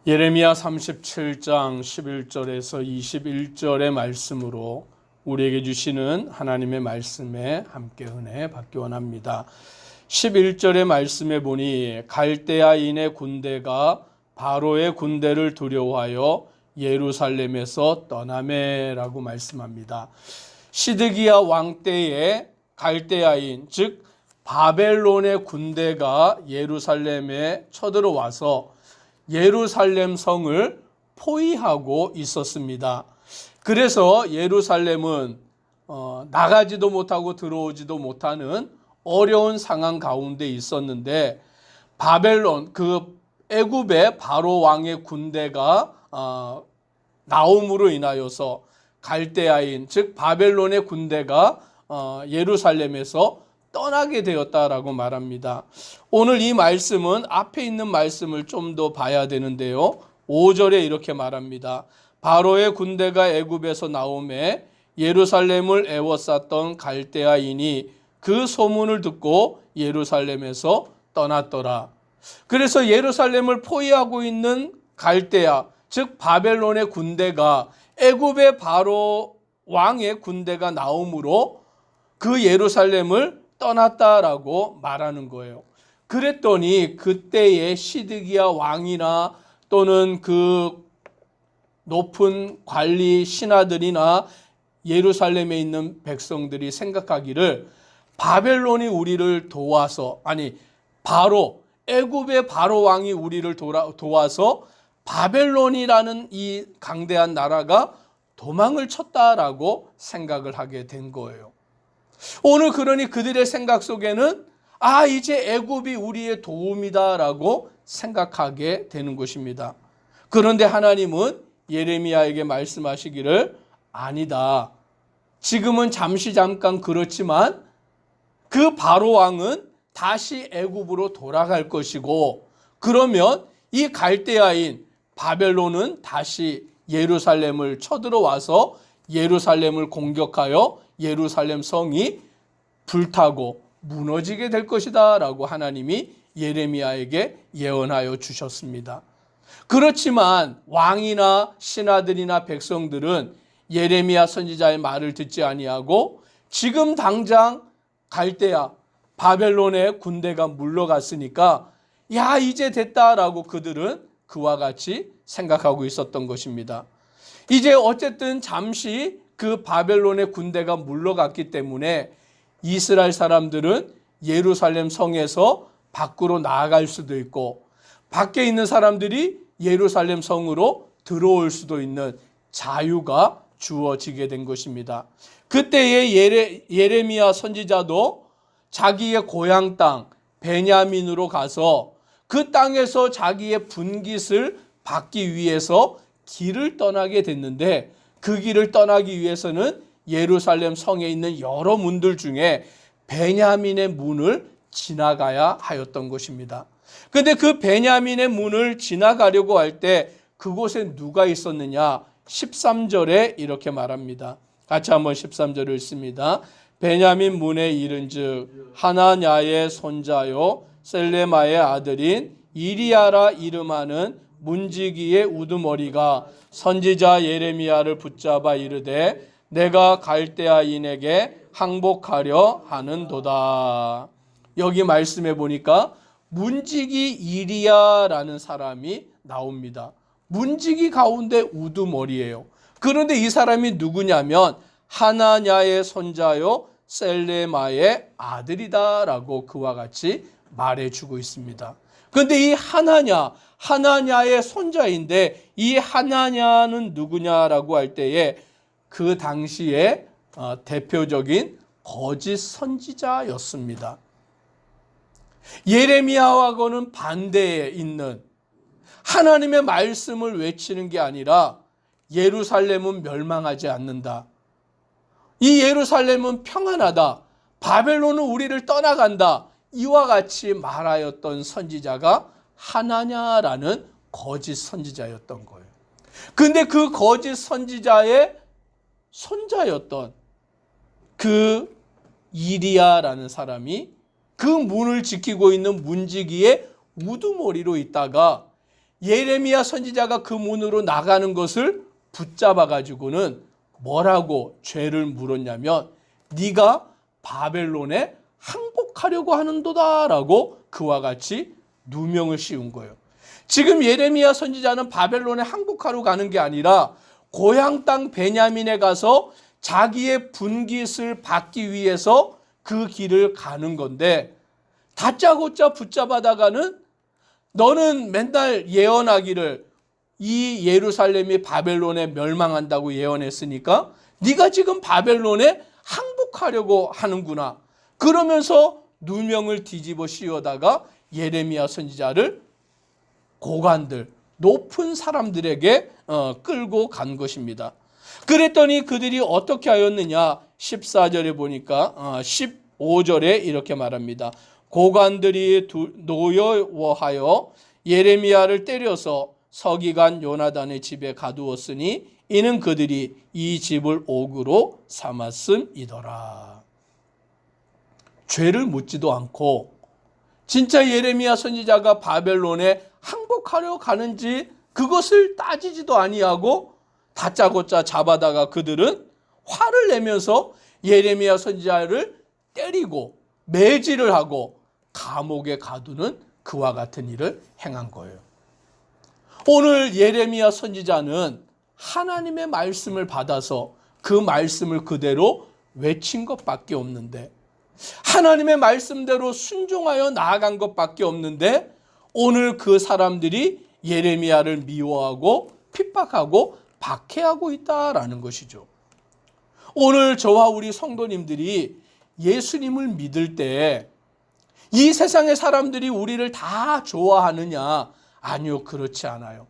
예레미야 37장 11절에서 21절의 말씀으로 우리에게 주시는 하나님의 말씀에 함께 은혜 받기 원합니다. 11절의 말씀에 보니 갈대아인의 군대가 바로의 군대를 두려워하여 예루살렘에서 떠나매라고 말씀합니다. 시드기야 왕 때에 갈대아인 즉 바벨론의 군대가 예루살렘에 쳐들어와서 예루살렘 성을 포위하고 있었습니다. 그래서 예루살렘은 나가지도 못하고 들어오지도 못하는 어려운 상황 가운데 있었는데 바벨론 그 애굽의 바로 왕의 군대가 나옴으로 인하여서 갈대아인 즉 바벨론의 군대가 예루살렘에서 떠나게 되었다라고 말합니다. 오늘 이 말씀은 앞에 있는 말씀을 좀 더 봐야 되는데요. 5절에 이렇게 말합니다. 바로의 군대가 애굽에서 나오매 예루살렘을 애워쌌던 갈대아인이 그 소문을 듣고 예루살렘에서 떠났더라. 그래서 예루살렘을 포위하고 있는 갈대아 즉 바벨론의 군대가 애굽의 바로 왕의 군대가 나옴으로 그 예루살렘을 떠났다라고 말하는 거예요. 그랬더니 그때의 시드기야 왕이나 또는 그 높은 관리 신하들이나 예루살렘에 있는 백성들이 생각하기를 바벨론이 우리를 도와서 바로 애굽의 바로 왕이 우리를 도와서 바벨론이라는 이 강대한 나라가 도망을 쳤다라고 생각을 하게 된 거예요. 오늘 그러니 그들의 생각 속에는 이제 애굽이 우리의 도움이다라고 생각하게 되는 것입니다. 그런데 하나님은 예레미야에게 말씀하시기를 아니다. 지금은 잠깐 그렇지만 그 바로 왕은 다시 애굽으로 돌아갈 것이고 그러면 이 갈대아인 바벨론은 다시 예루살렘을 쳐들어와서 예루살렘을 공격하여 예루살렘 성이 불타고 무너지게 될 것이다 라고 하나님이 예레미야에게 예언하여 주셨습니다. 그렇지만 왕이나 신하들이나 백성들은 예레미야 선지자의 말을 듣지 아니하고 지금 당장 갈대아 바벨론의 군대가 물러갔으니까 이제 됐다라고 그들은 그와 같이 생각하고 있었던 것입니다. 이제 어쨌든 잠시 그 바벨론의 군대가 물러갔기 때문에 이스라엘 사람들은 예루살렘 성에서 밖으로 나아갈 수도 있고 밖에 있는 사람들이 예루살렘 성으로 들어올 수도 있는 자유가 주어지게 된 것입니다. 그때의 예레미야 선지자도 자기의 고향 땅 베냐민으로 가서 그 땅에서 자기의 분깃을 받기 위해서 길을 떠나게 됐는데 그 길을 떠나기 위해서는 예루살렘 성에 있는 여러 문들 중에 베냐민의 문을 지나가야 하였던 것입니다. 그런데 그 베냐민의 문을 지나가려고 할 때 그곳에 누가 있었느냐? 13절에 이렇게 말합니다. 같이 한번 13절을 읽습니다. 베냐민 문에 이른즉 하나냐의 손자요 셀레마의 아들인 이리야라 이름하는 문지기의 우두머리가 선지자 예레미야를 붙잡아 이르되 내가 갈대아인에게 항복하려 하는도다. 여기 말씀해 보니까 문지기 이리야라는 사람이 나옵니다. 문지기 가운데 우두머리예요. 그런데 이 사람이 누구냐면 하나냐의 손자요 셀레마의 아들이다라고 그와 같이 말해주고 있습니다. 그런데 이 하나냐의 손자인데 이 하나냐는 누구냐라고 할 때에 그 당시에 대표적인 거짓 선지자였습니다. 예레미야하고는 반대에 있는 하나님의 말씀을 외치는 게 아니라 예루살렘은 멸망하지 않는다. 이 예루살렘은 평안하다. 바벨론은 우리를 떠나간다. 이와 같이 말하였던 선지자가 하나냐라는 거짓 선지자였던 거예요. 그런데 그 거짓 선지자의 손자였던 그 이리야라는 사람이 그 문을 지키고 있는 문지기의 우두머리로 있다가 예레미야 선지자가 그 문으로 나가는 것을 붙잡아 가지고는 뭐라고 죄를 물었냐면 네가 바벨론에 항복하려고 하는도다라고 그와 같이 누명을 씌운 거예요. 지금 예레미야 선지자는 바벨론에 항복하러 가는 게 아니라 고향 땅 베냐민에 가서 자기의 분깃을 받기 위해서 그 길을 가는 건데, 다짜고짜 붙잡아다가는 너는 맨날 예언하기를 이 예루살렘이 바벨론에 멸망한다고 예언했으니까 네가 지금 바벨론에 항복하려고 하는구나. 그러면서 누명을 뒤집어 씌워다가 예레미야 선지자를 고관들, 높은 사람들에게 끌고 간 것입니다. 그랬더니 그들이 어떻게 하였느냐? 14절에 보니까 15절에 이렇게 말합니다. 고관들이 노여워하여 예레미야를 때려서 서기관 요나단의 집에 가두었으니 이는 그들이 이 집을 옥으로 삼았음이더라. 죄를 묻지도 않고 진짜 예레미야 선지자가 바벨론에 항복하려 가는지 그것을 따지지도 아니하고 다짜고짜 잡아다가 그들은 화를 내면서 예레미야 선지자를 때리고 매질을 하고 감옥에 가두는 그와 같은 일을 행한 거예요. 오늘 예레미야 선지자는 하나님의 말씀을 받아서 그 말씀을 그대로 외친 것밖에 없는데, 하나님의 말씀대로 순종하여 나아간 것밖에 없는데, 오늘 그 사람들이 예레미야를 미워하고 핍박하고 박해하고 있다라는 것이죠. 오늘 저와 우리 성도님들이 예수님을 믿을 때 이 세상의 사람들이 우리를 다 좋아하느냐? 아니요, 그렇지 않아요.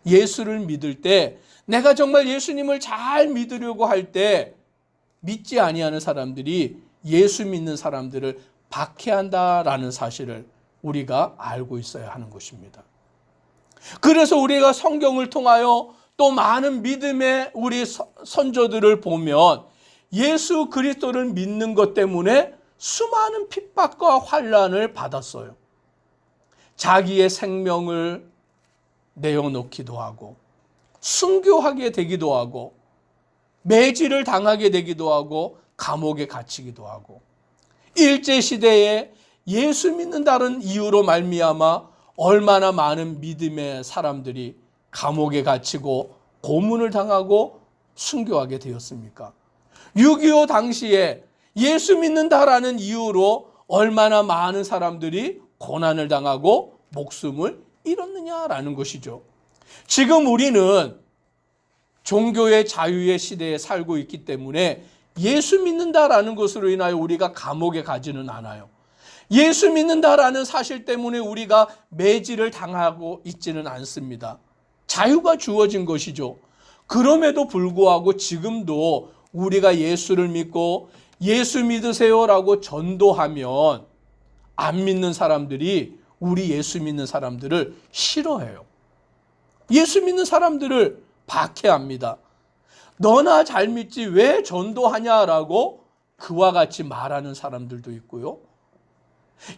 예수를 믿을 때, 내가 정말 예수님을 잘 믿으려고 할 때 믿지 아니하는 사람들이 예수 믿는 사람들을 박해한다라는 사실을 우리가 알고 있어야 하는 것입니다. 그래서 우리가 성경을 통하여 또 많은 믿음의 우리 선조들을 보면 예수 그리스도를 믿는 것 때문에 수많은 핍박과 환난을 받았어요. 자기의 생명을 내어놓기도 하고 순교하게 되기도 하고 매질을 당하게 되기도 하고 감옥에 갇히기도 하고, 일제시대에 예수 믿는다는 이유로 말미암아 얼마나 많은 믿음의 사람들이 감옥에 갇히고 고문을 당하고 순교하게 되었습니까? 6.25 당시에 예수 믿는다라는 이유로 얼마나 많은 사람들이 고난을 당하고 목숨을 잃었느냐라는 것이죠. 지금 우리는 종교의 자유의 시대에 살고 있기 때문에 예수 믿는다라는 것으로 인하여 우리가 감옥에 가지는 않아요. 예수 믿는다라는 사실 때문에 우리가 매질을 당하고 있지는 않습니다. 자유가 주어진 것이죠. 그럼에도 불구하고 지금도 우리가 예수를 믿고 예수 믿으세요라고 전도하면 안 믿는 사람들이 우리 예수 믿는 사람들을 싫어해요. 예수 믿는 사람들을 박해합니다. 너나 잘 믿지 왜 전도하냐라고 그와 같이 말하는 사람들도 있고요.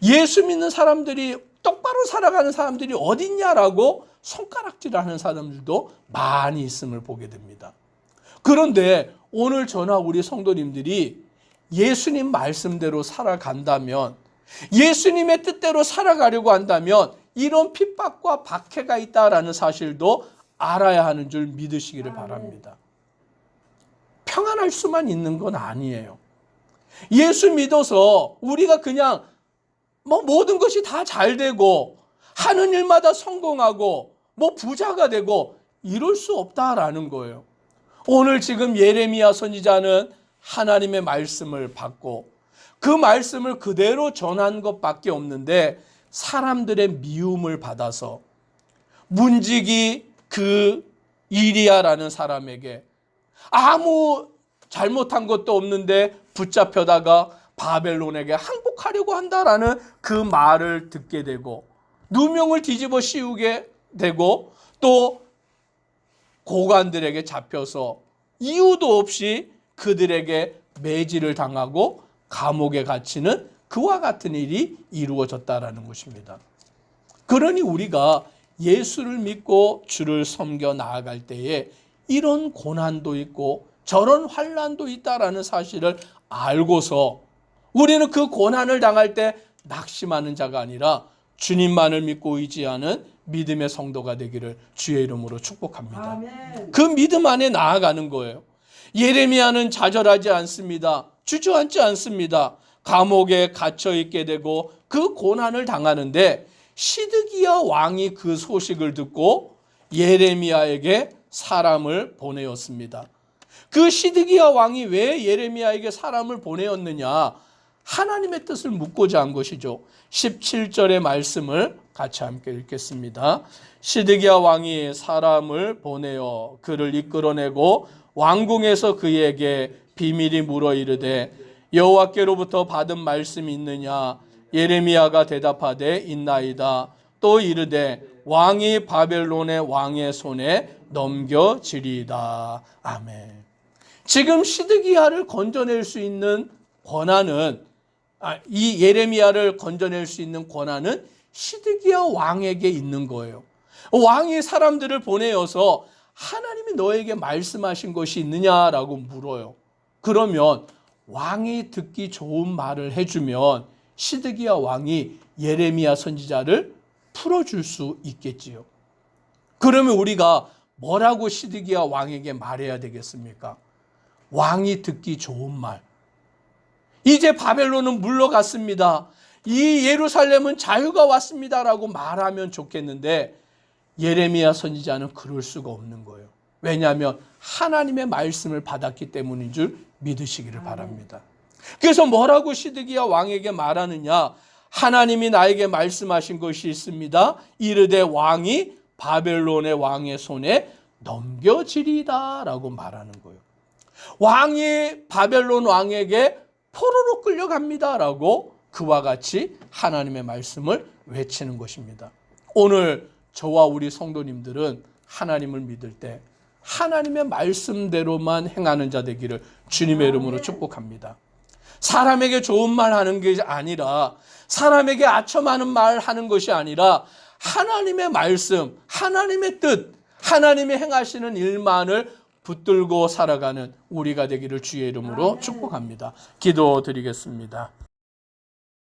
예수 믿는 사람들이, 똑바로 살아가는 사람들이 어딨냐라고 손가락질하는 사람들도 많이 있음을 보게 됩니다. 그런데 오늘 저나 우리 성도님들이 예수님 말씀대로 살아간다면, 예수님의 뜻대로 살아가려고 한다면 이런 핍박과 박해가 있다라는 사실도 알아야 하는 줄 믿으시기를 바랍니다. 평안할 수만 있는 건 아니에요. 예수 믿어서 우리가 그냥 모든 것이 다 잘 되고 하는 일마다 성공하고 부자가 되고 이럴 수 없다라는 거예요. 오늘 지금 예레미야 선지자는 하나님의 말씀을 받고 그 말씀을 그대로 전한 것밖에 없는데 사람들의 미움을 받아서 문지기 그 이리야라는 사람에게 아무 잘못한 것도 없는데 붙잡혀다가 바벨론에게 항복하려고 한다라는 그 말을 듣게 되고 누명을 뒤집어 씌우게 되고 또 고관들에게 잡혀서 이유도 없이 그들에게 매질을 당하고 감옥에 갇히는 그와 같은 일이 이루어졌다라는 것입니다. 그러니 우리가 예수를 믿고 주를 섬겨 나아갈 때에 이런 고난도 있고 저런 환난도 있다라는 사실을 알고서 우리는 그 고난을 당할 때 낙심하는 자가 아니라 주님만을 믿고 의지하는 믿음의 성도가 되기를 주의 이름으로 축복합니다. 아멘. 그 믿음 안에 나아가는 거예요. 예레미야는 좌절하지 않습니다. 주저앉지 않습니다. 감옥에 갇혀 있게 되고 그 고난을 당하는데 시드기야 왕이 그 소식을 듣고 예레미야에게 사람을 보내었습니다. 그 시드기야 왕이 왜 예레미야에게 사람을 보내었느냐? 하나님의 뜻을 묻고자 한 것이죠. 17절의 말씀을 같이 함께 읽겠습니다. 시드기야 왕이 사람을 보내어 그를 이끌어내고 왕궁에서 그에게 비밀이 물어 이르되 여호와께로부터 받은 말씀이 있느냐? 예레미야가 대답하되 있나이다. 또 이르되 왕이 바벨론의 왕의 손에 넘겨지리이다. 아멘. 지금 시드기야를 건져낼 수 있는 권한은 이 예레미야를 건져낼 수 있는 권한은 시드기야 왕에게 있는 거예요. 왕이 사람들을 보내어서 하나님이 너에게 말씀하신 것이 있느냐라고 물어요. 그러면 왕이 듣기 좋은 말을 해주면 시드기야 왕이 예레미야 선지자를 풀어줄 수 있겠지요. 그러면 우리가 뭐라고 시드기야 왕에게 말해야 되겠습니까? 왕이 듣기 좋은 말. 이제 바벨론은 물러갔습니다. 이 예루살렘은 자유가 왔습니다라고 말하면 좋겠는데 예레미야 선지자는 그럴 수가 없는 거예요. 왜냐하면 하나님의 말씀을 받았기 때문인 줄 믿으시기를 바랍니다. 그래서 뭐라고 시드기야 왕에게 말하느냐? 하나님이 나에게 말씀하신 것이 있습니다. 이르되 왕이 바벨론의 왕의 손에 넘겨지리다 라고 말하는 거예요. 왕이 바벨론 왕에게 포로로 끌려갑니다 라고 그와 같이 하나님의 말씀을 외치는 것입니다. 오늘 저와 우리 성도님들은 하나님을 믿을 때 하나님의 말씀대로만 행하는 자 되기를 주님의 이름으로 축복합니다. 사람에게 좋은 말 하는 게 아니라 사람에게 아첨하는 말 하는 것이 아니라 하나님의 말씀, 하나님의 뜻, 하나님의 행하시는 일만을 붙들고 살아가는 우리가 되기를 주의 이름으로 축복합니다. 기도드리겠습니다.